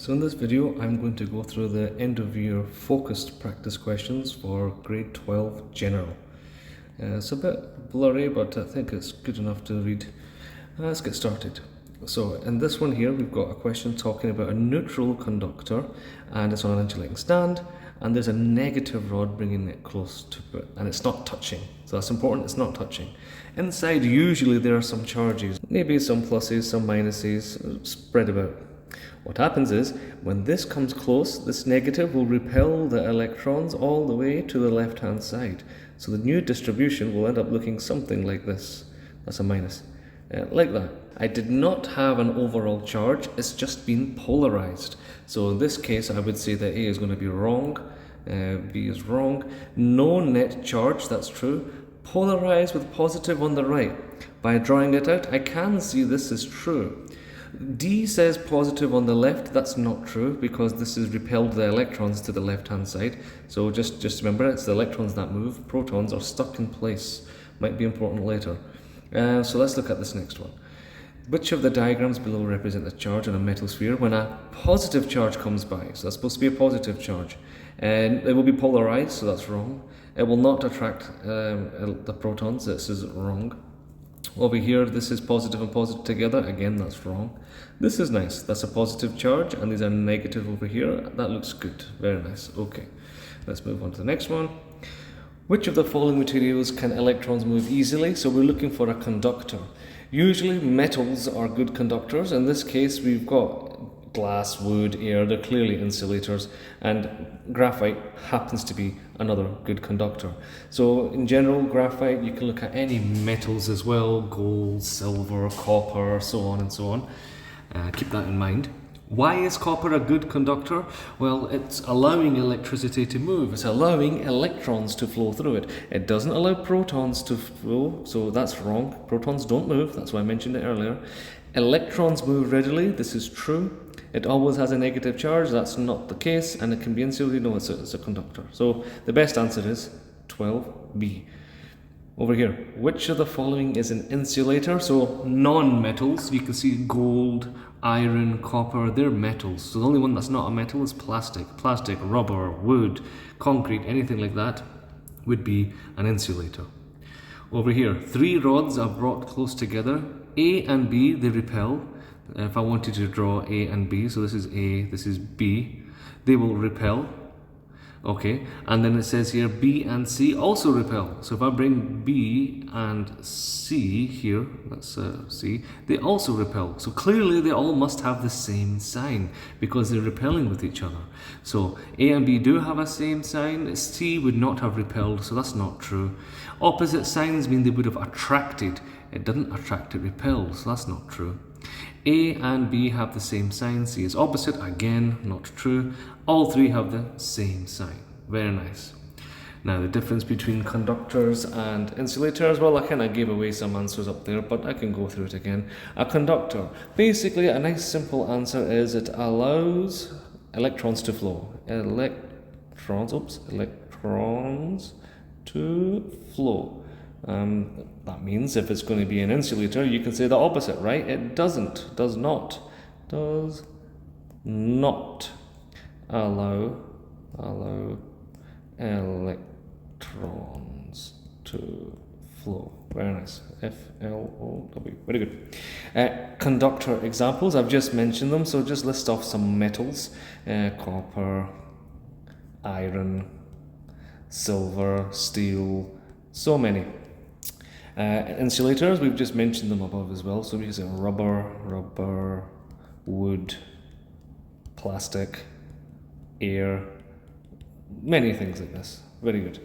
So in this video, I'm going to go through the end of year focused practice questions for grade 12 general. It's a bit blurry, but I think it's good enough to read. Let's get started. So in this one here, we've got a question talking about a neutral conductor, and it's on an insulating stand, and there's a negative rod bringing it close to it, and it's not touching. So that's important, it's not touching. Inside, usually there are some charges, maybe some pluses, some minuses, spread about. What happens is, when this comes close, this negative will repel the electrons all the way to the left-hand side. So the new distribution will end up looking something like this. That's a minus. Like that. I did not have an overall charge, it's just been polarized. So in this case, I would say that A is going to be wrong, B is wrong. No net charge, that's true. Polarized with positive on the right. By drawing it out, I can see this is true. D says positive on the left. That's not true because this has repelled the electrons to the left hand side. So just remember, it's the electrons that move. Protons are stuck in place. Might be important later. So let's look at this next one. Which of the diagrams below represent the charge on a metal sphere when a positive charge comes by? So that's supposed to be a positive charge. And it will be polarized, so that's wrong. It will not attract the protons. This is wrong. Over here, this is positive and positive together. Again, that's wrong. This is nice. That's a positive charge, and these are negative over here. That looks good. Very nice. Okay, let's move on to the next one. Which of the following materials can electrons move easily? So we're looking for a conductor. Usually, metals are good conductors. In this case, we've got glass, wood, air. They're clearly insulators, and graphite happens to be another good conductor. So in general, graphite, you can look at any metals as well: gold, silver, copper, so on and so on. Keep that in mind. Why is copper a good conductor? Well, it's allowing electricity to move. It's allowing electrons to flow through it. It doesn't allow protons to flow, so that's wrong. Protons don't move. That's why I mentioned it earlier. Electrons move readily. This is true. It always has a negative charge. That's not the case, and it can be insulated. No, it's a conductor. So the best answer is 12B. Over here, which of the following is an insulator? So non-metals, you can see gold, iron, copper, they're metals. So the only one that's not a metal is plastic. Plastic, rubber, wood, concrete, anything like that would be an insulator. Over here, three rods are brought close together. A and B, they repel. If I wanted to draw A and B, so this is A, this is B, they will repel. Okay, and then it says here B and C also repel. So if I bring B and C here, that's C, they also repel. So clearly they all must have the same sign because they're repelling with each other. So A and B do have a same sign. C would not have repelled, so that's not true. Opposite signs mean they would have attracted. It doesn't attract, it repels, so that's not true. A and B have the same sign. C is opposite, again, not true. All three have the same sign. Very nice. Now the difference between conductors and insulators, well, I kind of gave away some answers up there, but I can go through it again. A conductor, basically a nice simple answer is it allows electrons to flow. Electrons to flow. That means if it's going to be an insulator, you can say the opposite, right? It does not allow electrons to flow. Very nice. F-L-O-W. Very good. Conductor examples, I've just mentioned them, so just list off some metals. Copper, iron, silver, steel, so many. Insulators, we've just mentioned them above as well. So we can say rubber, wood, plastic, air, many things like this. Very good.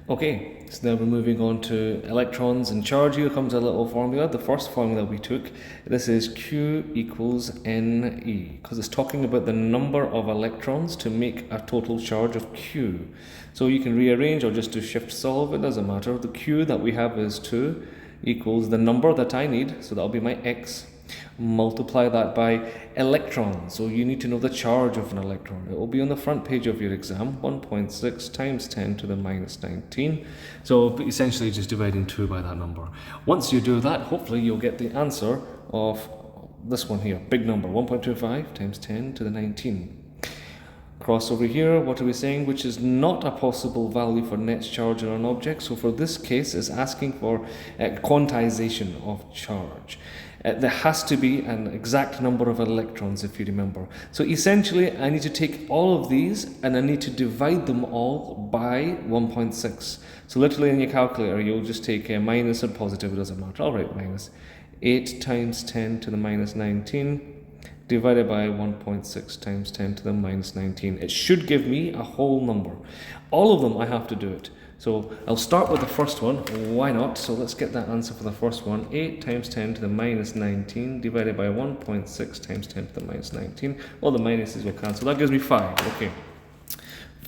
Okay, so now we're moving on to electrons and charge. Here comes a little formula. The first formula we took, this is Q equals Ne, because it's talking about the number of electrons to make a total charge of Q. So you can rearrange or just do shift solve, it doesn't matter. The Q that we have is 2 equals the number that I need, so that'll be my X. Multiply that by electrons. So you need to know the charge of an electron. It will be on the front page of your exam, 1.6 times 10 to the minus 19. So essentially just dividing 2 by that number. Once you do that, hopefully you'll get the answer of this one here, big number, 1.25 times 10 to the 19. Cross over here, what are we saying? Which is not a possible value for net charge on an object. So for this case, it's asking for quantization of charge. There has to be an exact number of electrons, if you remember. So essentially, I need to take all of these and I need to divide them all by 1.6. So literally in your calculator, you'll just take a minus or positive, it doesn't matter. I'll write minus 8 times 10 to the minus 19 divided by 1.6 times 10 to the minus 19. It should give me a whole number. All of them, I have to do it. So I'll start with the first one. Why not? So let's get that answer for the first one. 8 times 10 to the minus 19 divided by 1.6 times 10 to the minus 19. All the minuses will cancel. That gives me 5. Okay.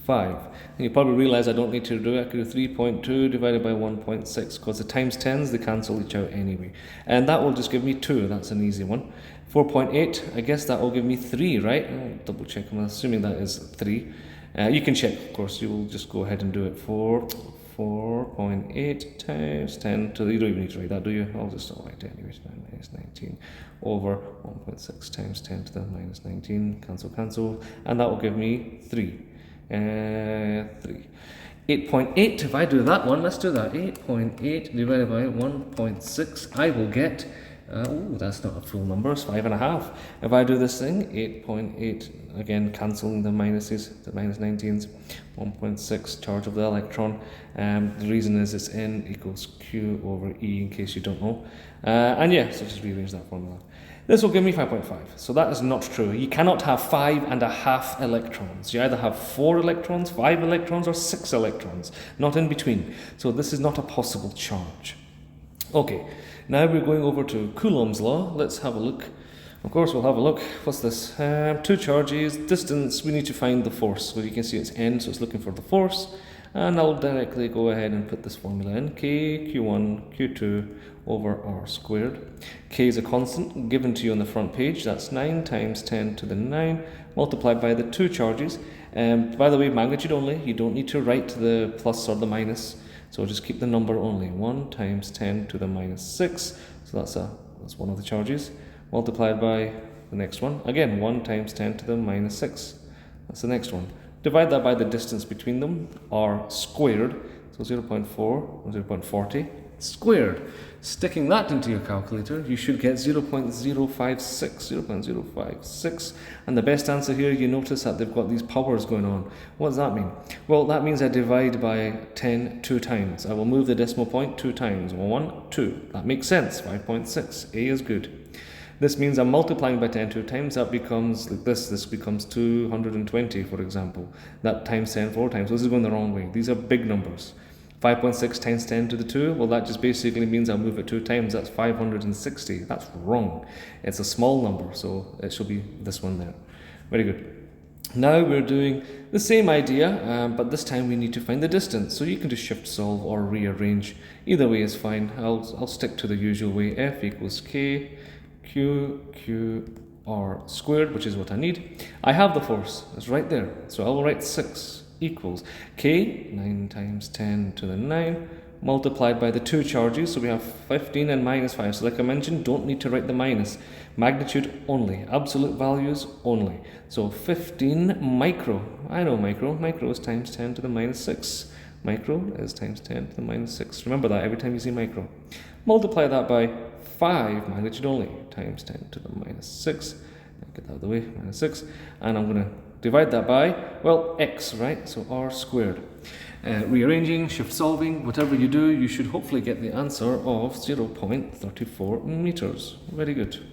5. And you probably realize I don't need to do it. I could do 3.2 divided by 1.6 because the times 10s, they cancel each out anyway. And that will just give me 2. That's an easy one. 4.8, I guess that will give me 3, right? I'll double check. I'm assuming that is 3. You can check, of course. You will just go ahead and do it. 4.8 times 10 to the, you don't even need to write that, do you? I'll just write it anyway. Minus 19 over 1.6 times 10 to the minus 19. Cancel, cancel. And that will give me 3. 8.8, if I do that one, let's do that. 8.8 divided by 1.6, I will get, that's not a full number, it's 5.5. If I do this thing, 8.8, again cancelling the minuses, the minus 19s, 1.6 charge of the electron. The reason is it's N equals Q over E, in case you don't know. And yeah, so just rearrange that formula. This will give me 5.5. So that is not true. You cannot have 5.5 electrons. You either have 4 electrons, 5 electrons, or 6 electrons, not in between. So this is not a possible charge. Okay, now we're going over to Coulomb's law. Let's have a look. Of course, we'll have a look. What's this? 2 charges, distance, we need to find the force. So you can see it's N, so it's looking for the force. And I'll directly go ahead and put this formula in. K, Q1, Q2 over R squared. K is a constant given to you on the front page. That's 9 times 10 to the 9 multiplied by the 2 charges. By the way, magnitude only. You don't need to write the plus or the minus. So just keep the number only. 1 times 10 to the minus 6. So that's one of the charges. Multiplied by the next one. Again, 1 times 10 to the minus 6. That's the next one. Divide that by the distance between them, R squared, so 0.4 or 0.40 squared. Sticking that into your calculator, you should get 0.056, and the best answer here, you notice that they've got these powers going on. What does that mean? Well, that means I divide by 10 2 times. I will move the decimal point 2 times. 1, 2. That makes sense. 5.6. A is good. This means I'm multiplying by 10 2 times. That becomes like this. This becomes 220, for example. That times 10 4 times. So this is going the wrong way. These are big numbers. 5.6 times 10 to the 2. Well, that just basically means I'll move it 2 times. That's 560. That's wrong. It's a small number, so it should be this one there. Very good. Now we're doing the same idea, but this time we need to find the distance. So you can just shift solve or rearrange. Either way is fine. I'll stick to the usual way. F equals K. Q R squared, which is what I need. I have the force, it's right there. So I will write 6 equals K, 9 times 10 to the 9, multiplied by the 2 charges. So we have 15 and minus 5. So like I mentioned, don't need to write the minus. Magnitude only, absolute values only. So 15 micro, I know micro is times 10 to the minus 6. Micro is times 10 to the minus 6. Remember that every time you see micro. Multiply that by 5, magnitude only, times 10 to the minus 6. Get that out of the way, minus 6. And I'm going to divide that by, well, x, right? So r squared. Rearranging, shift solving, whatever you do, you should hopefully get the answer of 0.34 meters. Very good.